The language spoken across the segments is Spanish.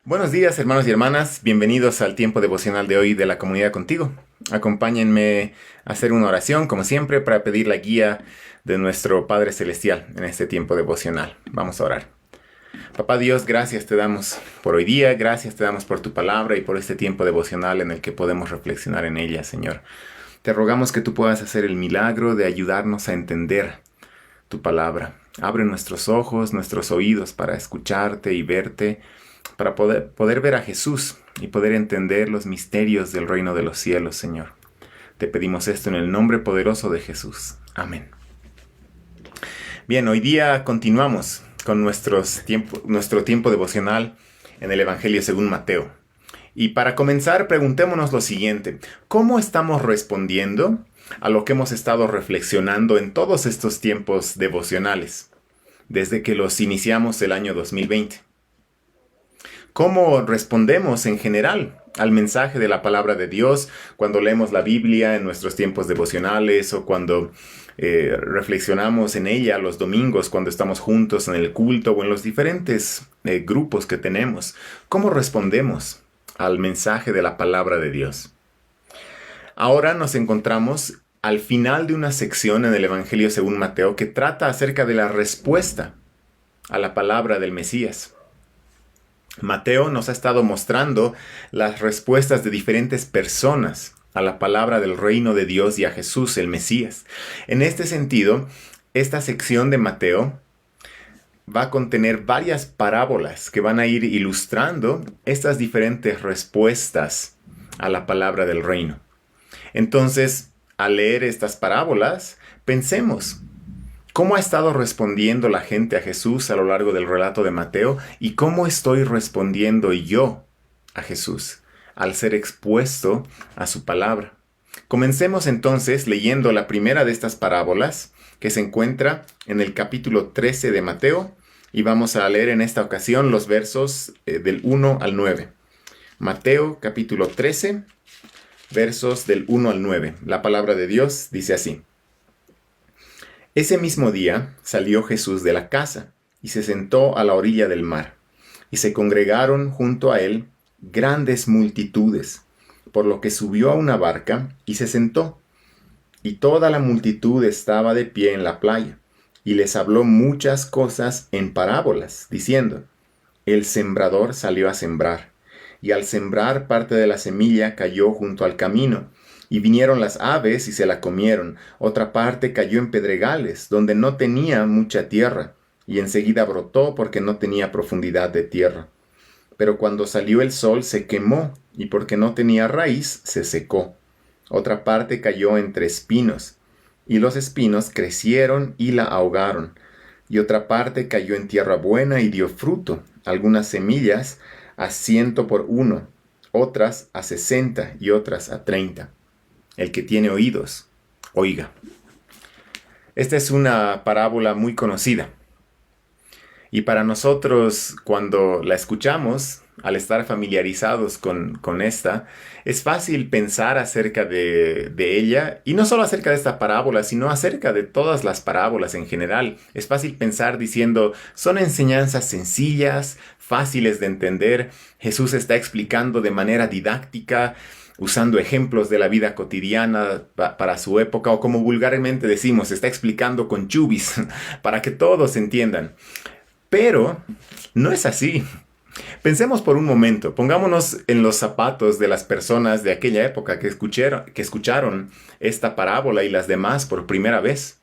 Buenos días, hermanos y hermanas. Bienvenidos al tiempo devocional de hoy de la comunidad contigo. Acompáñenme a hacer una oración, como siempre, para pedir la guía de nuestro Padre Celestial en este tiempo devocional. Vamos a orar. Papá Dios, gracias te damos por hoy día, gracias te damos por tu palabra y por este tiempo devocional en el que podemos reflexionar en ella, Señor. Te rogamos que tú puedas hacer el milagro de ayudarnos a entender tu palabra. Abre nuestros ojos, nuestros oídos para escucharte y verte, para poder ver a Jesús y poder entender los misterios del reino de los cielos, Señor. Te pedimos esto en el nombre poderoso de Jesús. Amén. Bien, hoy día continuamos con nuestro tiempo devocional en el Evangelio según Mateo. Y para comenzar, preguntémonos lo siguiente: ¿cómo estamos respondiendo a lo que hemos estado reflexionando en todos estos tiempos devocionales, desde que los iniciamos el año 2020? ¿Cómo respondemos en general al mensaje de la palabra de Dios cuando leemos la Biblia en nuestros tiempos devocionales o cuando reflexionamos en ella los domingos cuando estamos juntos en el culto o en los diferentes grupos que tenemos? ¿Cómo respondemos al mensaje de la palabra de Dios? Ahora nos encontramos al final de una sección en el Evangelio según Mateo que trata acerca de la respuesta a la palabra del Mesías. Mateo nos ha estado mostrando las respuestas de diferentes personas a la palabra del reino de Dios y a Jesús, el Mesías. En este sentido, esta sección de Mateo va a contener varias parábolas que van a ir ilustrando estas diferentes respuestas a la palabra del reino. Entonces, al leer estas parábolas, pensemos: ¿cómo ha estado respondiendo la gente a Jesús a lo largo del relato de Mateo? ¿Y cómo estoy respondiendo yo a Jesús al ser expuesto a su palabra? Comencemos entonces leyendo la primera de estas parábolas, que se encuentra en el capítulo 13 de Mateo, y vamos a leer en esta ocasión los versos del 1 al 9. Mateo capítulo 13, versos del 1 al 9. La palabra de Dios dice así: Ese mismo día salió Jesús de la casa y se sentó a la orilla del mar, y se congregaron junto a él grandes multitudes, por lo que subió a una barca y se sentó, y toda la multitud estaba de pie en la playa, y les habló muchas cosas en parábolas, diciendo: El sembrador salió a sembrar, y al sembrar parte de la semilla cayó junto al camino, y vinieron las aves y se la comieron. Otra parte cayó en pedregales, donde no tenía mucha tierra, y enseguida brotó porque no tenía profundidad de tierra. Pero cuando salió el sol se quemó, y porque no tenía raíz se secó. Otra parte cayó entre espinos, y los espinos crecieron y la ahogaron. Y otra parte cayó en tierra buena y dio fruto, algunas semillas a 100 por uno, otras a 60 y otras a 30. El que tiene oídos, oiga. Esta es una parábola muy conocida. Y para nosotros, cuando la escuchamos, al estar familiarizados con esta, es fácil pensar acerca de ella, y no solo acerca de esta parábola, sino acerca de todas las parábolas en general. Es fácil pensar diciendo: son enseñanzas sencillas, fáciles de entender. Jesús está explicando de manera didáctica, usando ejemplos de la vida cotidiana para su época, o como vulgarmente decimos, está explicando con chubis para que todos entiendan. Pero no es así. Pensemos por un momento, pongámonos en los zapatos de las personas de aquella época que escucharon esta parábola y las demás por primera vez.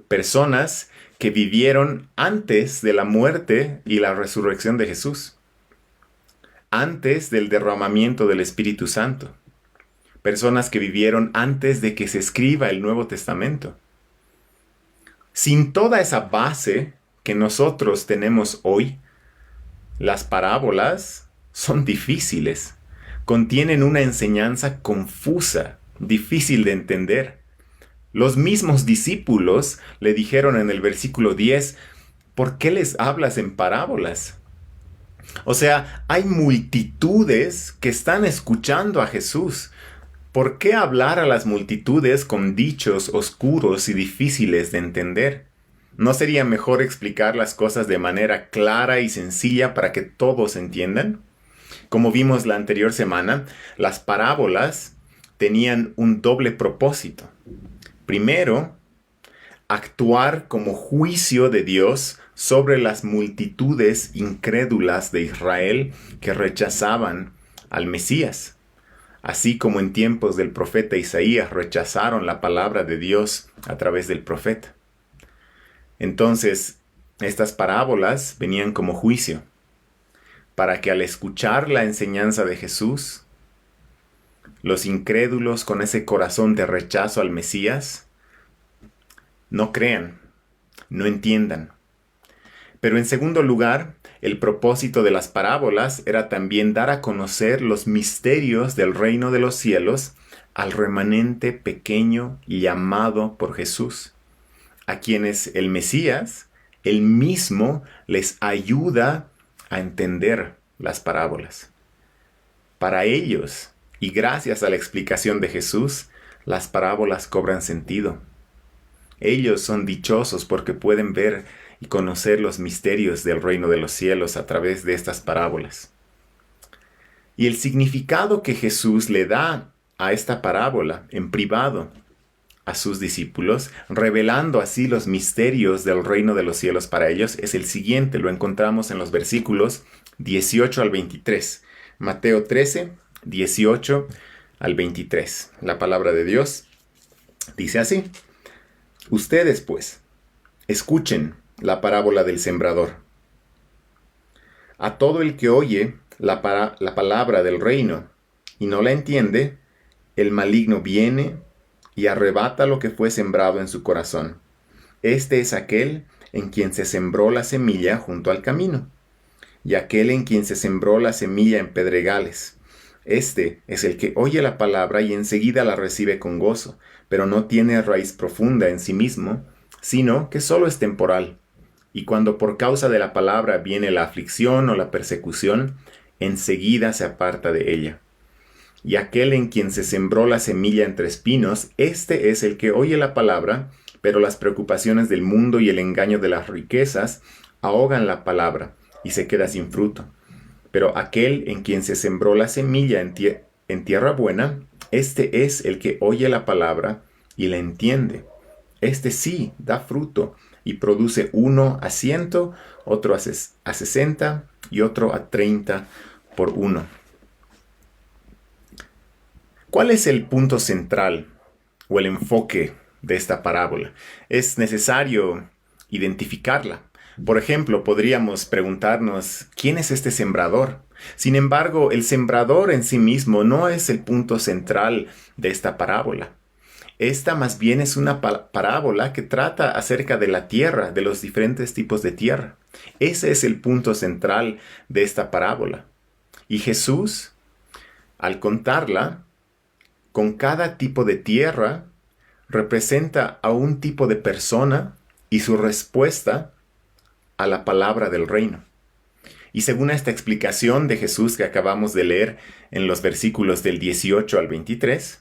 Personas que vivieron antes de la muerte y la resurrección de Jesús, antes del derramamiento del Espíritu Santo. Personas que vivieron antes de que se escriba el Nuevo Testamento. Sin toda esa base que nosotros tenemos hoy, las parábolas son difíciles, contienen una enseñanza confusa, difícil de entender. Los mismos discípulos le dijeron en el versículo 10, ¿por qué les hablas en parábolas? O sea, hay multitudes que están escuchando a Jesús. ¿Por qué hablar a las multitudes con dichos oscuros y difíciles de entender? ¿No sería mejor explicar las cosas de manera clara y sencilla para que todos entiendan? Como vimos la anterior semana, las parábolas tenían un doble propósito. Primero, actuar como juicio de Dios sobre las multitudes incrédulas de Israel que rechazaban al Mesías, así como en tiempos del profeta Isaías rechazaron la palabra de Dios a través del profeta. Entonces, estas parábolas venían como juicio, para que al escuchar la enseñanza de Jesús, los incrédulos con ese corazón de rechazo al Mesías no crean, no entiendan. Pero en segundo lugar, el propósito de las parábolas era también dar a conocer los misterios del reino de los cielos al remanente pequeño y llamado por Jesús, a quienes el Mesías, él mismo, les ayuda a entender las parábolas. Para ellos, y gracias a la explicación de Jesús, las parábolas cobran sentido. Ellos son dichosos porque pueden ver y conocer los misterios del reino de los cielos a través de estas parábolas. Y el significado que Jesús le da a esta parábola en privado a sus discípulos, revelando así los misterios del reino de los cielos para ellos, es el siguiente. Lo encontramos en los versículos 18 al 23. Mateo 13, 18 al 23. La palabra de Dios dice así: Ustedes, pues, escuchen la parábola del sembrador. A todo el que oye la palabra del reino y no la entiende, el maligno viene y arrebata lo que fue sembrado en su corazón. Este es aquel en quien se sembró la semilla junto al camino, y aquel en quien se sembró la semilla en pedregales. Este es el que oye la palabra y enseguida la recibe con gozo, pero no tiene raíz profunda en sí mismo, sino que solo es temporal. Y cuando por causa de la palabra viene la aflicción o la persecución, enseguida se aparta de ella. Y aquel en quien se sembró la semilla entre espinos, este es el que oye la palabra, pero las preocupaciones del mundo y el engaño de las riquezas ahogan la palabra y se queda sin fruto. Pero aquel en quien se sembró la semilla en tierra buena, este es el que oye la palabra y la entiende. Este sí da fruto y produce uno a 100, otro a 60 y otro a 30 por uno. ¿Cuál es el punto central o el enfoque de esta parábola? Es necesario identificarla. Por ejemplo, podríamos preguntarnos, ¿quién es este sembrador? Sin embargo, el sembrador en sí mismo no es el punto central de esta parábola. Esta más bien es una parábola que trata acerca de la tierra, de los diferentes tipos de tierra. Ese es el punto central de esta parábola. Y Jesús, al contarla, con cada tipo de tierra, representa a un tipo de persona y su respuesta a la palabra del reino. Y según esta explicación de Jesús que acabamos de leer en los versículos del 18 al 23,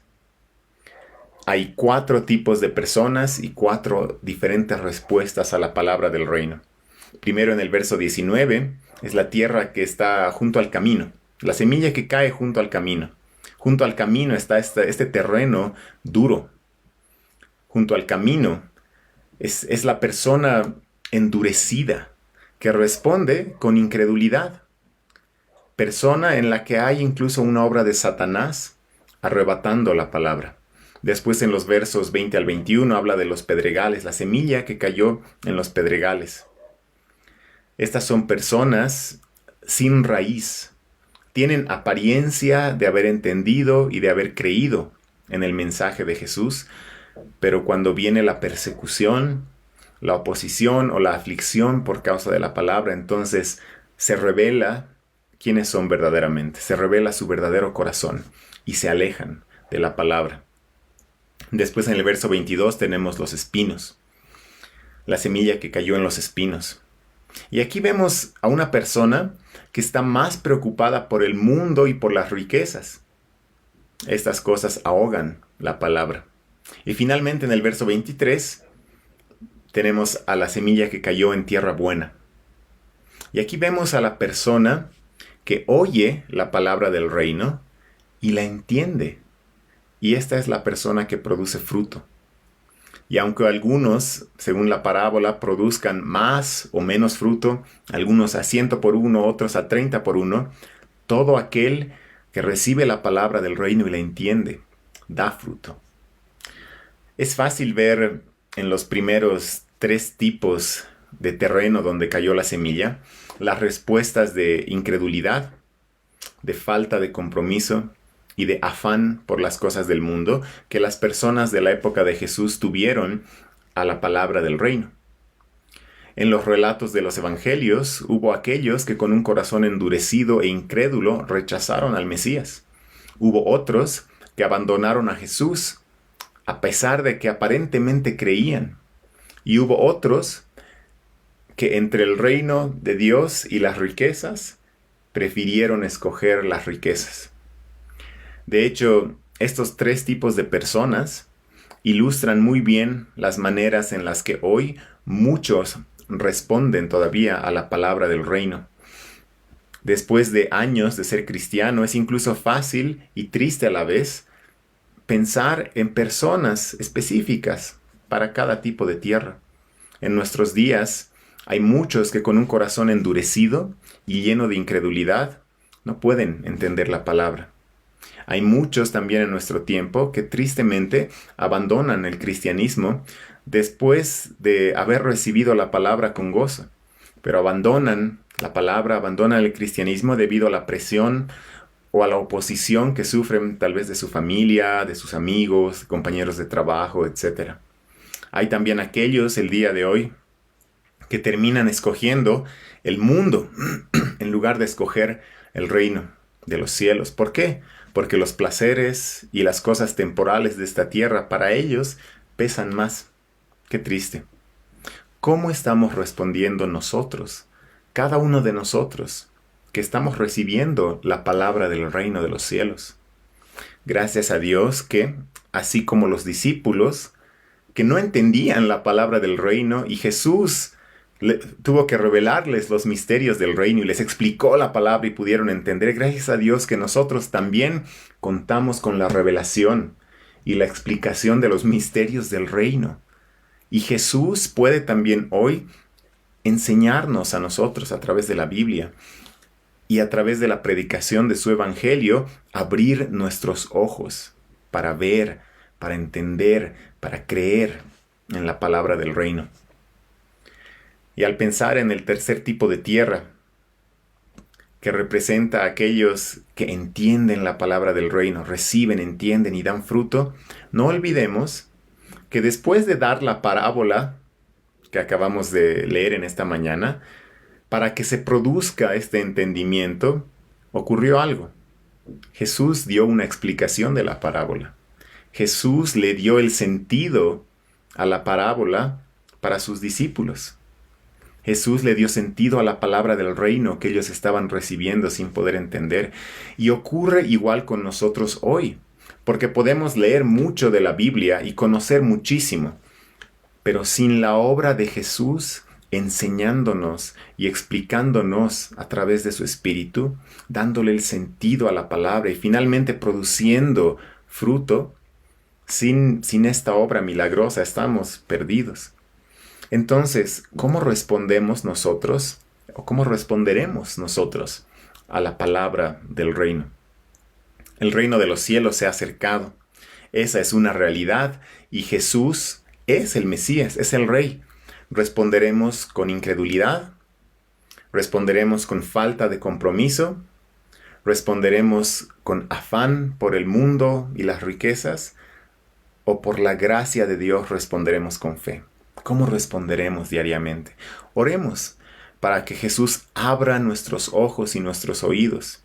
hay 4 tipos de personas y 4 diferentes respuestas a la palabra del reino. Primero, en el verso 19, es la tierra que está junto al camino, la semilla que cae junto al camino. Junto al camino está este terreno duro. Junto al camino es la persona endurecida que responde con incredulidad. Persona en la que hay incluso una obra de Satanás arrebatando la palabra. Después en los versos 20 al 21 habla de los pedregales, la semilla que cayó en los pedregales. Estas son personas sin raíz. Tienen apariencia de haber entendido y de haber creído en el mensaje de Jesús, pero cuando viene la persecución, la oposición o la aflicción por causa de la palabra, entonces se revela quiénes son verdaderamente, se revela su verdadero corazón y se alejan de la palabra. Después en el verso 22 tenemos los espinos, la semilla que cayó en los espinos. Y aquí vemos a una persona que está más preocupada por el mundo y por las riquezas. Estas cosas ahogan la palabra. Y finalmente en el verso 23 tenemos a la semilla que cayó en tierra buena. Y aquí vemos a la persona que oye la palabra del reino y la entiende. Y esta es la persona que produce fruto. Y aunque algunos, según la parábola, produzcan más o menos fruto, algunos a 100 por uno, otros a 30 por uno, todo aquel que recibe la palabra del reino y la entiende, da fruto. Es fácil ver en los primeros 3 tipos de terreno donde cayó la semilla las respuestas de incredulidad, de falta de compromiso y de afán por las cosas del mundo que las personas de la época de Jesús tuvieron a la palabra del reino. En los relatos de los evangelios hubo aquellos que con un corazón endurecido e incrédulo rechazaron al Mesías. Hubo otros que abandonaron a Jesús a pesar de que aparentemente creían. Y hubo otros que entre el reino de Dios y las riquezas prefirieron escoger las riquezas. De hecho, estos 3 tipos de personas ilustran muy bien las maneras en las que hoy muchos responden todavía a la palabra del reino. Después de años de ser cristiano, es incluso fácil y triste a la vez pensar en personas específicas para cada tipo de tierra. En nuestros días hay muchos que con un corazón endurecido y lleno de incredulidad no pueden entender la palabra. Hay muchos también en nuestro tiempo que tristemente abandonan el cristianismo después de haber recibido la palabra con gozo, pero abandonan la palabra, abandonan el cristianismo debido a la presión o a la oposición que sufren tal vez de su familia, de sus amigos, compañeros de trabajo, etc. Hay también aquellos el día de hoy que terminan escogiendo el mundo en lugar de escoger el reino de los cielos. ¿Por qué? Porque los placeres y las cosas temporales de esta tierra para ellos pesan más. Qué triste. ¿Cómo estamos respondiendo nosotros, cada uno de nosotros, que estamos recibiendo la palabra del reino de los cielos? Gracias a Dios que, así como los discípulos, que no entendían la palabra del reino y Jesús tuvo que revelarles los misterios del reino y les explicó la palabra y pudieron entender. Gracias a Dios que nosotros también contamos con la revelación y la explicación de los misterios del reino. Y Jesús puede también hoy enseñarnos a nosotros a través de la Biblia y a través de la predicación de su evangelio, abrir nuestros ojos para ver, para entender, para creer en la palabra del reino. Y al pensar en el tercer tipo de tierra, que representa a aquellos que entienden la palabra del reino, reciben, entienden y dan fruto, no olvidemos que después de dar la parábola que acabamos de leer en esta mañana, para que se produzca este entendimiento, ocurrió algo. Jesús dio una explicación de la parábola. Jesús le dio el sentido a la parábola para sus discípulos. Jesús le dio sentido a la palabra del reino que ellos estaban recibiendo sin poder entender. Y ocurre igual con nosotros hoy, porque podemos leer mucho de la Biblia y conocer muchísimo, pero sin la obra de Jesús enseñándonos y explicándonos a través de su Espíritu, dándole el sentido a la palabra y finalmente produciendo fruto, sin esta obra milagrosa estamos perdidos. Entonces, ¿cómo respondemos nosotros o cómo responderemos nosotros a la palabra del reino? El reino de los cielos se ha acercado. Esa es una realidad y Jesús es el Mesías, es el Rey. ¿Responderemos con incredulidad? ¿Responderemos con falta de compromiso? ¿Responderemos con afán por el mundo y las riquezas? ¿O por la gracia de Dios responderemos con fe? ¿Cómo responderemos diariamente? Oremos para que Jesús abra nuestros ojos y nuestros oídos.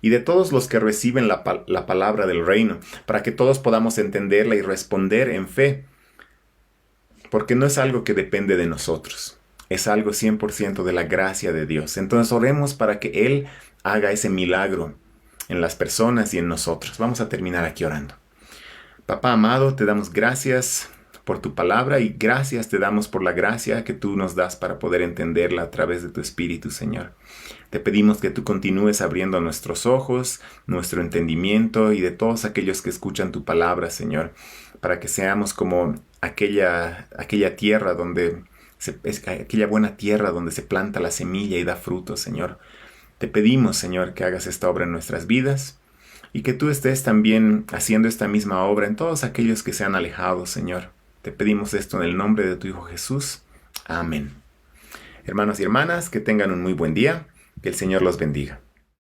Y de todos los que reciben la palabra del reino, para que todos podamos entenderla y responder en fe. Porque no es algo que depende de nosotros. Es algo 100% de la gracia de Dios. Entonces oremos para que Él haga ese milagro en las personas y en nosotros. Vamos a terminar aquí orando. Papá amado, te damos gracias por tu palabra y gracias te damos por la gracia que tú nos das para poder entenderla a través de tu Espíritu, Señor. Te pedimos que tú continúes abriendo nuestros ojos, nuestro entendimiento y de todos aquellos que escuchan tu palabra, Señor, para que seamos como aquella tierra donde aquella buena tierra donde se planta la semilla y da fruto, Señor. Te pedimos, Señor, que hagas esta obra en nuestras vidas y que tú estés también haciendo esta misma obra en todos aquellos que se han alejado, Señor. Te pedimos esto en el nombre de tu Hijo Jesús. Amén. Hermanos y hermanas, que tengan un muy buen día. Que el Señor los bendiga.